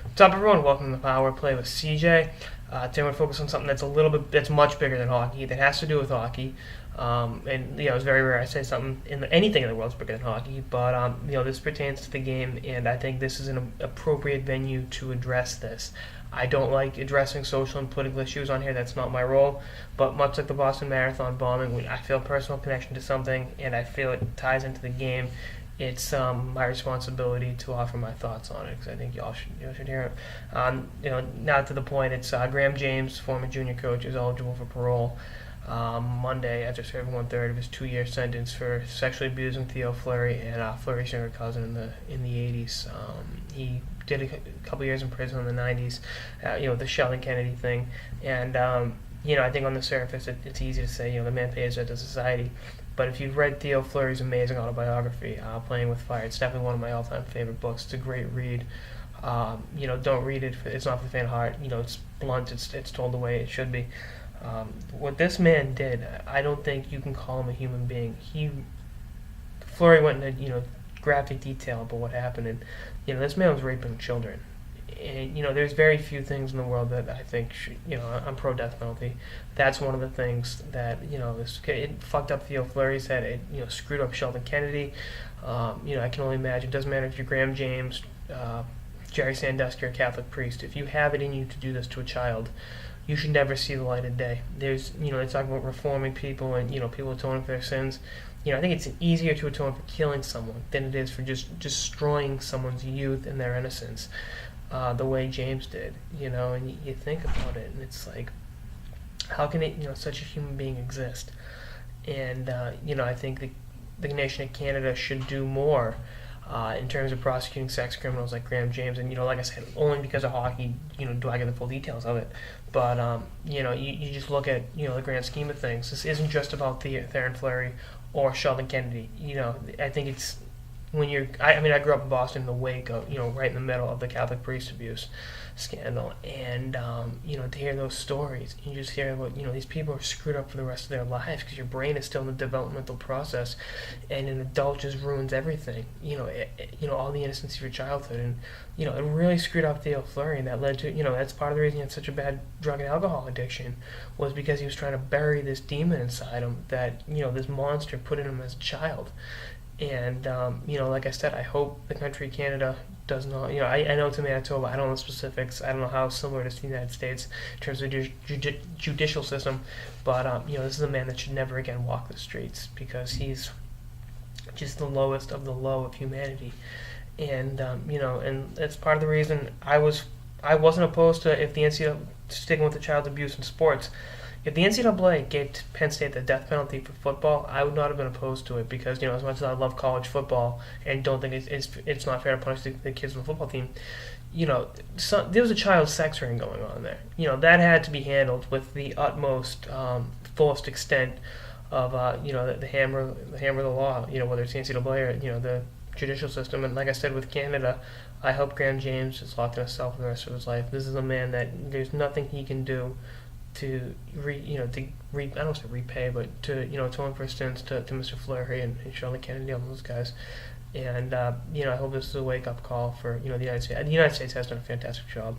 What's up, everyone? Welcome to the Power Play with CJ. Today, I'm going to focus on something that's much bigger than hockey. That has to do with hockey. And it's very rare I say something anything in the world is bigger than hockey. But this pertains to the game, and I think this is an appropriate venue to address this. I don't like addressing social and political issues on here. That's not my role. But much like the Boston Marathon bombing, I feel a personal connection to something, and I feel it ties into the game. It's my responsibility to offer my thoughts on it because I think y'all should hear it. Now to the point. It's Graham James, former junior coach, is eligible for parole Monday after serving 1/3 of his 2-year sentence for sexually abusing Theo Fleury and Fleury's younger cousin in the 80s. He did a couple years in prison in the 90s, the Sheldon Kennedy thing, and I think on the surface it's easy to say the man pays debt to society. But if you've read Theo Fleury's amazing autobiography, Playing with Fire, it's definitely one of my all-time favorite books. It's a great read. Don't read it. It's not for the faint of heart. It's blunt. It's told the way it should be. What this man did, I don't think you can call him a human being. Fleury went into graphic detail about what happened, and this man was raping children. And there's very few things in the world that I think I'm pro death penalty. That's one of the things that it fucked up Theo Fleury's head. It screwed up Sheldon Kennedy. I can only imagine. It doesn't matter if you're Graham James, Jerry Sandusky, or a Catholic priest. If you have it in you to do this to a child, you should never see the light of day. There's they talk about reforming people and people atoning for their sins. I think it's easier to atone for killing someone than it is for just destroying someone's youth and their innocence. The way James did, and you think about it, and it's like, how can such a human being exist? And I think the nation of Canada should do more in terms of prosecuting sex criminals like Graham James. And like I said, only because of hockey, do I get the full details of it. But you just look at the grand scheme of things. This isn't just about Theron Fleury or Sheldon Kennedy. I think it's. I grew up in Boston in the wake of, right in the middle of the Catholic priest abuse scandal, and to hear those stories, you just hear about, these people are screwed up for the rest of their lives because your brain is still in the developmental process, and an adult just ruins everything, all the innocence of your childhood, and, it really screwed up Theo Fleury, and that led to, that's part of the reason he had such a bad drug and alcohol addiction, was because he was trying to bury this demon inside him that, this monster put in him as a child. And, like I said, I hope the country of Canada does not, I know it's in Manitoba, I don't know the specifics, I don't know how similar it is to the United States in terms of the judicial system, but, this is a man that should never again walk the streets because he's just the lowest of the low of humanity. And, and that's part of the reason I wasn't opposed to if the NCAA, sticking with the child abuse in sports, if the NCAA gave Penn State the death penalty for football, I would not have been opposed to it because, as much as I love college football and don't think it's not fair to punish the kids on the football team, there was a child sex ring going on there. That had to be handled with the utmost, fullest extent of, the hammer of the law, whether it's the NCAA or, the judicial system. And like I said, with Canada, I hope Graham James is locked in a cell for the rest of his life. This is a man that there's nothing he can do to I don't want to repay, but to atone for sins to Mr. Fleury and Sheldon Kennedy and those guys. And I hope this is a wake up call for the United States. The United States has done a fantastic job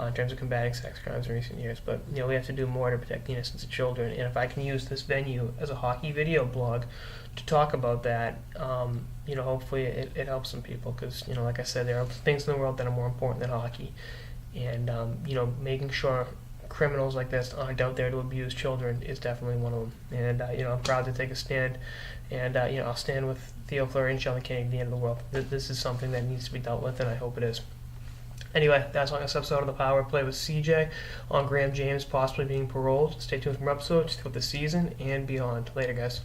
in terms of combating sex crimes in recent years, but we have to do more to protect the innocence of children. And if I can use this venue as a hockey video blog to talk about that, hopefully it helps some people because like I said, there are things in the world that are more important than hockey, and making sure criminals like this aren't out there to abuse children is definitely one of them. And I'm proud to take a stand, and I'll stand with Theo Fleury and Sheldon Kennedy at the end of the world. This is something that needs to be dealt with, and I hope it is. Anyway, that's on this episode of the Power Play with CJ on Graham James possibly being paroled. Stay tuned for more episodes throughout the season and beyond. Later, guys.